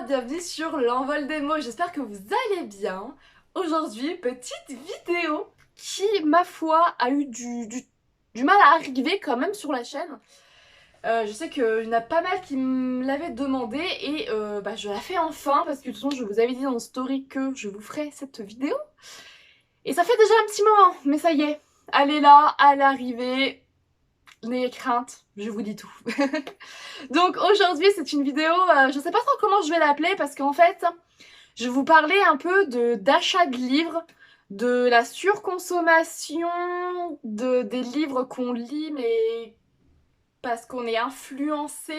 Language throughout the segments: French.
bienvenue sur l'envol des mots, j'espère que vous allez bien. Aujourd'hui, petite vidéo qui, ma foi, a eu du mal à arriver quand même sur la chaîne. Je sais qu'il y en a pas mal qui me l'avaient demandé et je la fais enfin parce que de toute façon je vous avais dit dans le story que je vous ferais cette vidéo. Et ça fait déjà un petit moment, mais ça y est, elle est là, elle est arrivée. N'ayez crainte, je vous dis tout. Donc aujourd'hui c'est une vidéo, je sais pas trop comment je vais l'appeler parce qu'en fait je vais vous parler un peu d'achat de livres, de la surconsommation, des livres qu'on lit mais parce qu'on est influencé,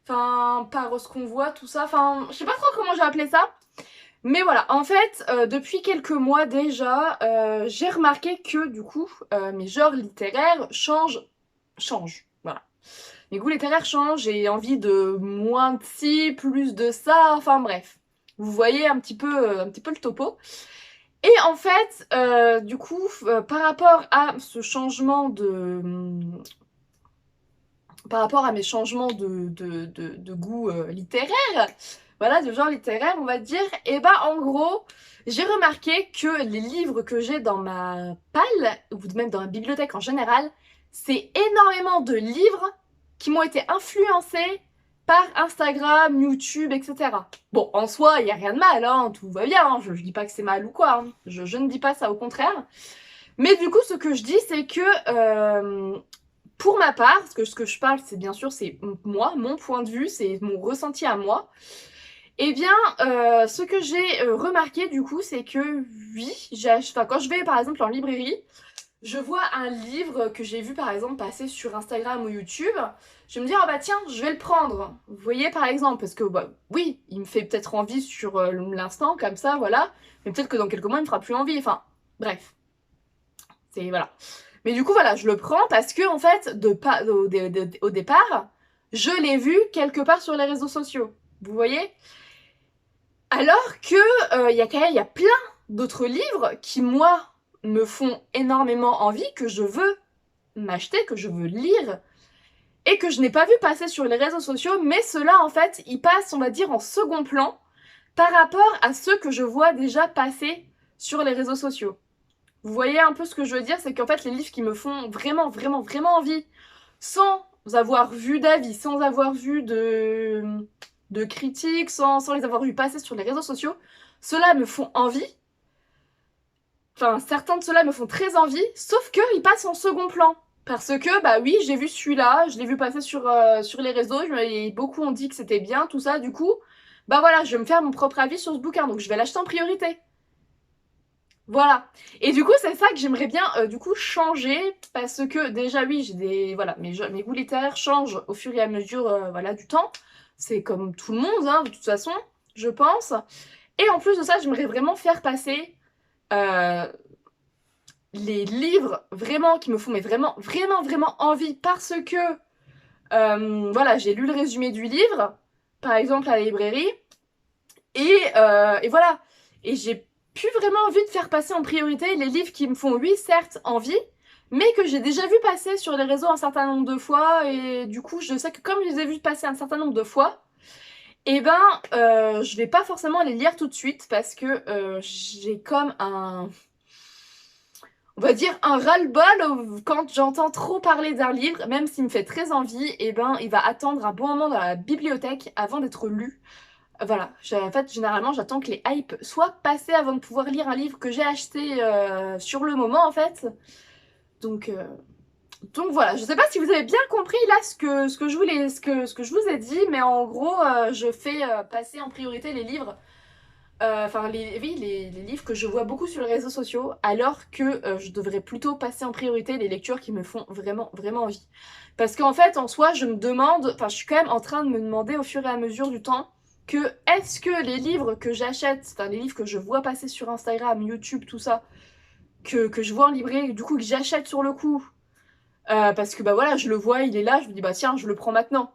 enfin par ce qu'on voit, tout ça, enfin je sais pas trop comment je vais appeler ça. Mais voilà, en fait, depuis quelques mois déjà, j'ai remarqué que du coup, mes genres littéraires changent, voilà. Mes goûts littéraires changent, j'ai envie de moins de ci, plus de ça, enfin bref. Vous voyez un petit peu le topo. Et en fait, du coup, par rapport à ce changement par rapport à mes changements de goût littéraire, voilà, de genre littéraire, on va dire, et bah en gros, j'ai remarqué que les livres que j'ai dans ma palle, ou même dans ma bibliothèque en général, c'est énormément de livres qui m'ont été influencés par Instagram, YouTube, etc. Bon, en soi, il n'y a rien de mal, hein, tout va bien, hein, je dis pas que c'est mal ou quoi, hein, je ne dis pas ça, au contraire. Mais du coup, ce que je dis, c'est que pour ma part, ce que je parle, c'est bien sûr, c'est moi, mon point de vue, c'est mon ressenti à moi. Eh bien, ce que j'ai remarqué du coup, c'est que oui, quand je vais par exemple en librairie, je vois un livre que j'ai vu par exemple passer sur Instagram ou YouTube, je vais me dire, ah bah tiens, je vais le prendre. Vous voyez par exemple, parce que bah, oui, il me fait peut-être envie sur l'instant, comme ça, voilà, mais peut-être que dans quelques mois, il me fera plus envie, enfin, bref, c'est voilà. Mais du coup, voilà, je le prends parce que, en fait, au départ, je l'ai vu quelque part sur les réseaux sociaux. Vous voyez? Alors que il y a plein d'autres livres qui, moi, me font énormément envie, que je veux m'acheter, que je veux lire, et que je n'ai pas vu passer sur les réseaux sociaux, mais ceux-là, en fait, ils passent, on va dire, en second plan par rapport à ceux que je vois déjà passer sur les réseaux sociaux. Vous voyez un peu ce que je veux dire, c'est qu'en fait les livres qui me font vraiment, vraiment, vraiment envie, sans avoir vu d'avis, sans avoir vu de critiques, sans les avoir vu passer sur les réseaux sociaux, ceux-là me font envie. Enfin, certains de ceux-là me font très envie, sauf qu'ils passent en second plan. Parce que, bah oui, j'ai vu celui-là, je l'ai vu passer sur les réseaux, et beaucoup ont dit que c'était bien, tout ça, du coup, bah voilà, je vais me faire mon propre avis sur ce bouquin, donc je vais l'acheter en priorité. Voilà. Et du coup, c'est ça que j'aimerais bien du coup changer parce que déjà oui, j'ai des voilà, mes goûts littéraires changent au fur et à mesure voilà du temps. C'est comme tout le monde hein, de toute façon, je pense. Et en plus de ça, j'aimerais vraiment faire passer euh, les livres vraiment qui me font mais vraiment vraiment vraiment envie parce que voilà, j'ai lu le résumé du livre par exemple à la librairie et voilà. Et j'ai plus vraiment envie de faire passer en priorité les livres qui me font, oui, certes, envie, mais que j'ai déjà vu passer sur les réseaux un certain nombre de fois. Et du coup, je sais que comme je les ai vus passer un certain nombre de fois, eh ben, je vais pas forcément les lire tout de suite parce que j'ai comme un... On va dire un ras-le-bol quand j'entends trop parler d'un livre, même s'il me fait très envie, et ben il va attendre un bon moment dans la bibliothèque avant d'être lu. Voilà, en fait, généralement, j'attends que les hypes soient passés avant de pouvoir lire un livre que j'ai acheté sur le moment, en fait. Donc, euh, donc voilà, je sais pas si vous avez bien compris là ce que je vous ai dit, mais en gros, je fais passer en priorité les livres, oui, les livres que je vois beaucoup sur les réseaux sociaux, alors que je devrais plutôt passer en priorité les lectures qui me font vraiment, vraiment envie. Parce qu'en fait, en soi, je me demande, enfin, je suis quand même en train de me demander au fur et à mesure du temps, que est-ce que les livres que j'achète, enfin les livres que je vois passer sur Instagram, YouTube, tout ça, que je vois en librairie, du coup que j'achète sur le coup, parce que bah voilà, je le vois, il est là, je me dis bah tiens, je le prends maintenant.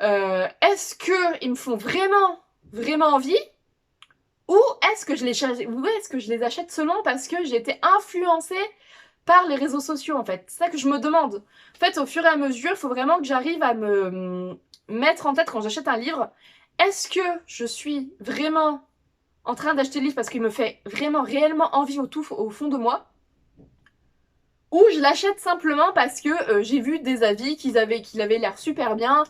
Est-ce que ils me font vraiment, vraiment envie? Ou est-ce que je les achète seulement parce que j'ai été influencée par les réseaux sociaux en fait? C'est ça que je me demande. En fait, au fur et à mesure, il faut vraiment que j'arrive à me mettre en tête quand j'achète un livre. est-ce que je suis vraiment en train d'acheter le livre parce qu'il me fait vraiment réellement envie au fond de moi, ou je l'achète simplement parce que j'ai vu des avis qu'il avait l'air super bien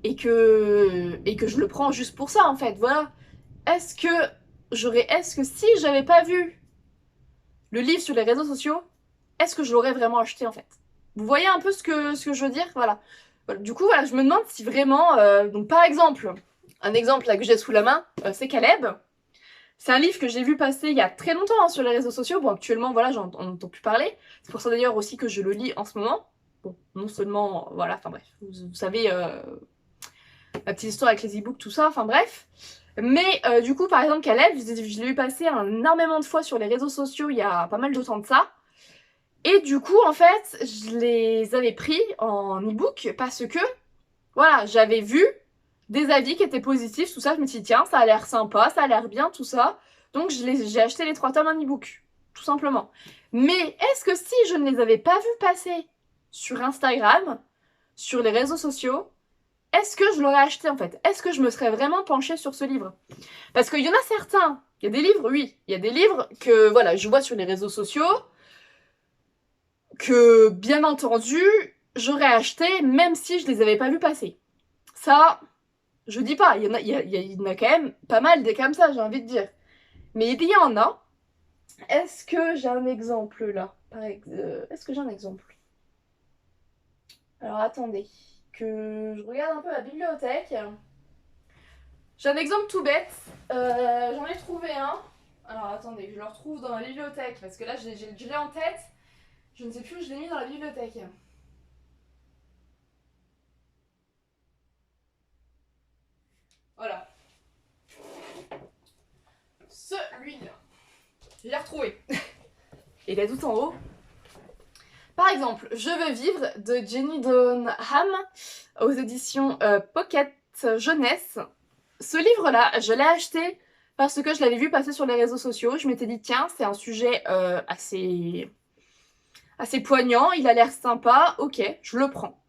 et que je le prends juste pour ça en fait, voilà. Est-ce que si j'avais pas vu le livre sur les réseaux sociaux, est-ce que je l'aurais vraiment acheté en fait? Vous voyez un peu ce que je veux dire? Voilà. Voilà. Du coup, voilà, je me demande si vraiment... donc par exemple, un exemple là que j'ai sous la main, c'est Caleb. C'est un livre que j'ai vu passer il y a très longtemps hein, sur les réseaux sociaux. Bon, actuellement, voilà, on n'entend plus parler. C'est pour ça d'ailleurs aussi que je le lis en ce moment. Bon, non seulement, voilà, enfin bref, vous savez, la petite histoire avec les e-books, tout ça, enfin bref. Mais du coup, par exemple, Caleb, je l'ai vu passer énormément de fois sur les réseaux sociaux il y a pas mal de temps de ça. Et du coup, en fait, je les avais pris en e-book parce que, voilà, j'avais vu des avis qui étaient positifs, tout ça. Je me suis dit, tiens, ça a l'air sympa, ça a l'air bien, tout ça. Donc, j'ai acheté les 3 tomes en e-book, tout simplement. Mais est-ce que si je ne les avais pas vus passer sur Instagram, sur les réseaux sociaux, est-ce que je l'aurais acheté en fait? Est-ce que je me serais vraiment penchée sur ce livre? Parce qu'il y en a certains, il y a des livres, oui, il y a des livres que, voilà, je vois sur les réseaux sociaux, que, bien entendu, j'aurais acheté même si je les avais pas vus passer. Ça, je dis pas, il y en a quand même pas mal des comme ça, j'ai envie de dire. Mais il y en a. Est-ce que j'ai un exemple là? Est-ce que j'ai un exemple? Alors attendez, que je regarde un peu la bibliothèque. J'ai un exemple tout bête. J'en ai trouvé un. Alors attendez, que je le retrouve dans la bibliothèque parce que là je l'ai en tête. Je ne sais plus où je l'ai mis dans la bibliothèque. Voilà. Celui-là. Je l'ai retrouvé. Il est tout en haut. Par exemple, Je veux vivre de Jenny Donham aux éditions Pocket Jeunesse. Ce livre-là, je l'ai acheté parce que je l'avais vu passer sur les réseaux sociaux. Je m'étais dit, tiens, c'est un sujet assez poignant, il a l'air sympa, ok, je le prends.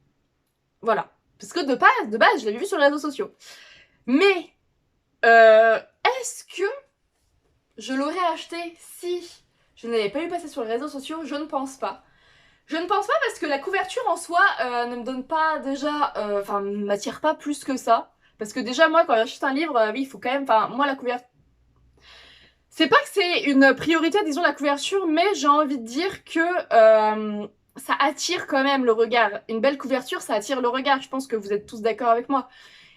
Voilà. Parce que de base, je l'avais vu sur les réseaux sociaux. Mais, est-ce que je l'aurais acheté si je n'avais pas eu passer sur les réseaux sociaux? Je ne pense pas. Je ne pense pas parce que la couverture en soi ne me donne pas déjà... Enfin, ne m'attire pas plus que ça. Parce que déjà, moi, quand j'achète un livre, oui, il faut quand même... Enfin, moi, la couverture... C'est pas que c'est une priorité, disons, la couverture, mais j'ai envie de dire que ça attire quand même le regard. Une belle couverture, ça attire le regard. Je pense que vous êtes tous d'accord avec moi.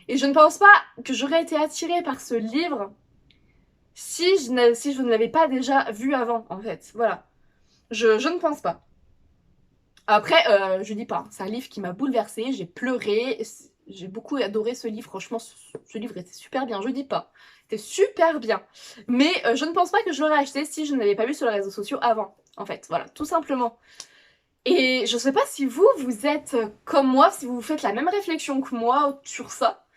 Et je ne pense pas que j'aurais été attirée par ce livre si je ne l'avais pas déjà vu avant, en fait. Voilà. Je ne pense pas. Après, je dis pas, c'est un livre qui m'a bouleversée, j'ai pleuré, j'ai beaucoup adoré ce livre, franchement, ce livre était super bien, je dis pas. C'était super bien. Mais je ne pense pas que je l'aurais acheté si je ne l'avais pas vu sur les réseaux sociaux avant, en fait, voilà, tout simplement. Et je sais pas si vous êtes comme moi, si vous faites la même réflexion que moi sur ça.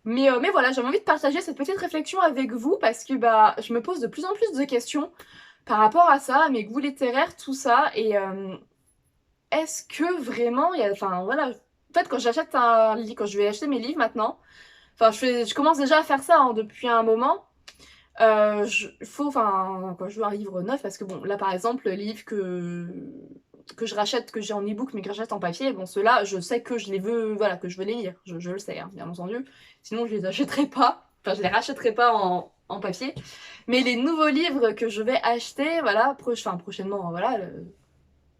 Mais voilà, j'avais envie de partager cette petite réflexion avec vous parce que bah, je me pose de plus en plus de questions par rapport à ça, à mes goûts littéraires, tout ça, et est-ce que vraiment, il y a, enfin voilà, en fait quand j'achète un livre, quand je vais acheter mes livres maintenant, enfin je commence déjà à faire ça hein, depuis un moment. Enfin quand je veux un livre neuf, parce que bon là par exemple les livres que je rachète, que j'ai en e-book mais que j'achète en papier, bon ceux-là je sais que je les veux, voilà, que je veux les lire, je le sais hein, bien entendu, sinon je les achèterai pas, enfin je les rachèterai pas en papier. Mais les nouveaux livres que je vais acheter, voilà, prochainement, voilà,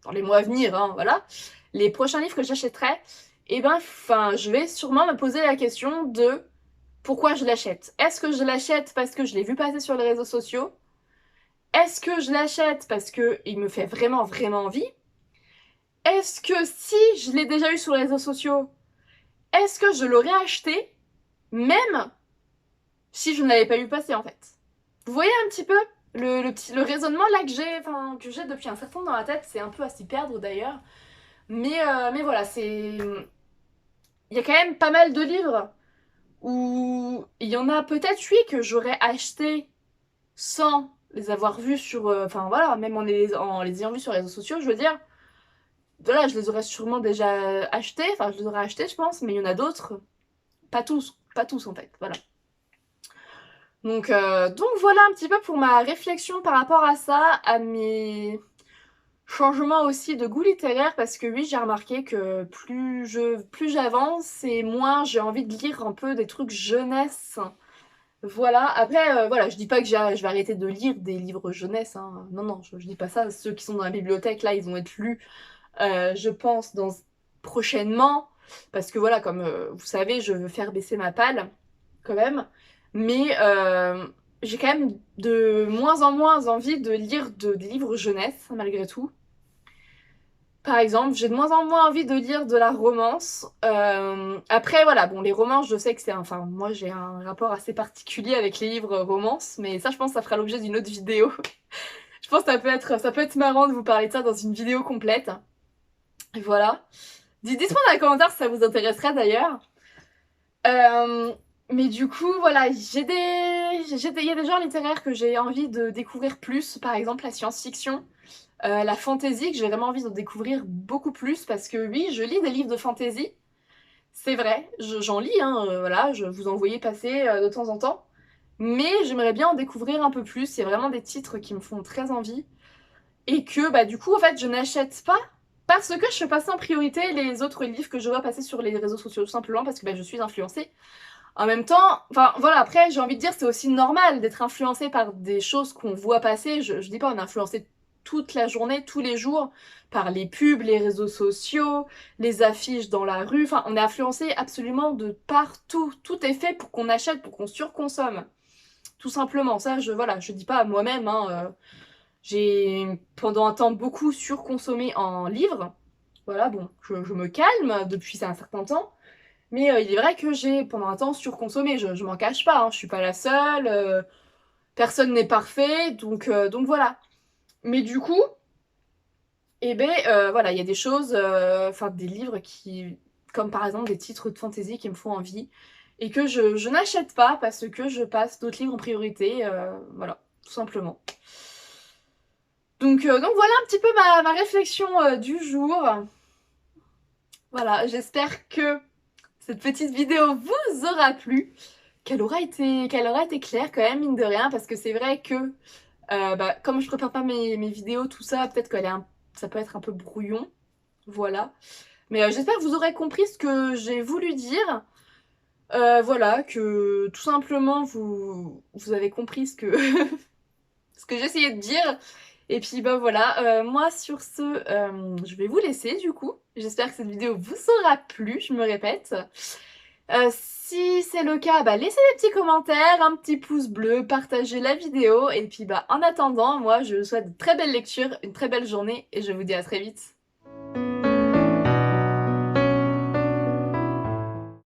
dans les mois à venir, hein, voilà, les prochains livres que j'achèterai, et ben, enfin, je vais sûrement me poser la question de pourquoi je l'achète. Est-ce que je l'achète parce que je l'ai vu passer sur les réseaux sociaux? Est-ce que je l'achète parce que il me fait vraiment, vraiment envie? Est-ce que si je l'ai déjà eu sur les réseaux sociaux, est-ce que je l'aurais acheté même si je ne l'avais pas eu passer en fait? Vous voyez un petit peu le raisonnement là que j'ai depuis un certain temps dans la tête, c'est un peu à s'y perdre d'ailleurs. Mais voilà, c'est... Il y a quand même pas mal de livres où il y en a peut-être, oui, que j'aurais acheté sans les avoir vus sur... Enfin voilà, même en les ayant vus sur les réseaux sociaux, je veux dire. Voilà, je les aurais sûrement déjà achetés, enfin je les aurais achetés je pense, mais il y en a d'autres, pas tous en fait, voilà. Donc voilà un petit peu pour ma réflexion par rapport à ça, à mes changements aussi de goût littéraire, parce que oui, j'ai remarqué que plus j'avance et moins j'ai envie de lire un peu des trucs jeunesse. Voilà, après, voilà, je dis pas que je vais arrêter de lire des livres jeunesse, hein. Non, non, je dis pas ça. Ceux qui sont dans la bibliothèque, là, ils vont être lus, je pense, prochainement. Parce que voilà, comme vous savez, je veux faire baisser ma palle, quand même. Mais j'ai quand même de moins en moins envie de lire des livres jeunesse, malgré tout. Par exemple, j'ai de moins en moins envie de lire de la romance. Après, voilà, bon, les romances, je sais que c'est... Enfin, moi, j'ai un rapport assez particulier avec les livres romances, mais ça, je pense que ça fera l'objet d'une autre vidéo. Je pense que ça peut être marrant de vous parler de ça dans une vidéo complète. Et voilà. Dites-moi dans les commentaires si ça vous intéresserait d'ailleurs. Euh, mais du coup, voilà, il y a des genres littéraires que j'ai envie de découvrir plus, par exemple la science-fiction. La fantasy, que j'ai vraiment envie de découvrir beaucoup plus, parce que oui, je lis des livres de fantasy, c'est vrai, j'en lis, hein, voilà, je vous en voyais passer de temps en temps, mais j'aimerais bien en découvrir un peu plus, il y a vraiment des titres qui me font très envie, et que bah du coup, en fait, je n'achète pas, parce que je fais passer en priorité les autres livres que je vois passer sur les réseaux sociaux, tout simplement parce que bah, je suis influencée. En même temps, enfin voilà, après j'ai envie de dire c'est aussi normal d'être influencé par des choses qu'on voit passer. Je dis pas on est influencé toute la journée, tous les jours, par les pubs, les réseaux sociaux, les affiches dans la rue. Enfin, on est influencé absolument de partout. Tout est fait pour qu'on achète, pour qu'on surconsomme. Tout simplement. Ça, voilà, je dis pas à moi-même, hein, j'ai pendant un temps beaucoup surconsommé en livres. Voilà, bon, je me calme depuis un certain temps. Mais il est vrai que j'ai pendant un temps surconsommé, je m'en cache pas, hein, je suis pas la seule, personne n'est parfait, donc voilà. Mais du coup, eh ben voilà, il y a des choses, enfin des livres qui, comme par exemple des titres de fantasy qui me font envie, et que je n'achète pas parce que je passe d'autres livres en priorité, voilà, tout simplement. Donc voilà un petit peu ma réflexion du jour. Voilà, j'espère que cette petite vidéo vous aura plu, qu'elle aura été claire quand même, mine de rien, parce que c'est vrai que bah, comme je prépare pas mes vidéos, tout ça, peut-être ça peut être un peu brouillon, voilà. Mais j'espère que vous aurez compris ce que j'ai voulu dire. Voilà, que tout simplement vous avez compris ce que, ce que j'essayais de dire. Et puis bah voilà, moi sur ce, je vais vous laisser du coup. J'espère que cette vidéo vous aura plu, je me répète. Si c'est le cas, bah laissez des petits commentaires, un petit pouce bleu, partagez la vidéo. Et puis bah en attendant, moi je vous souhaite de très belles lectures, une très belle journée et je vous dis à très vite.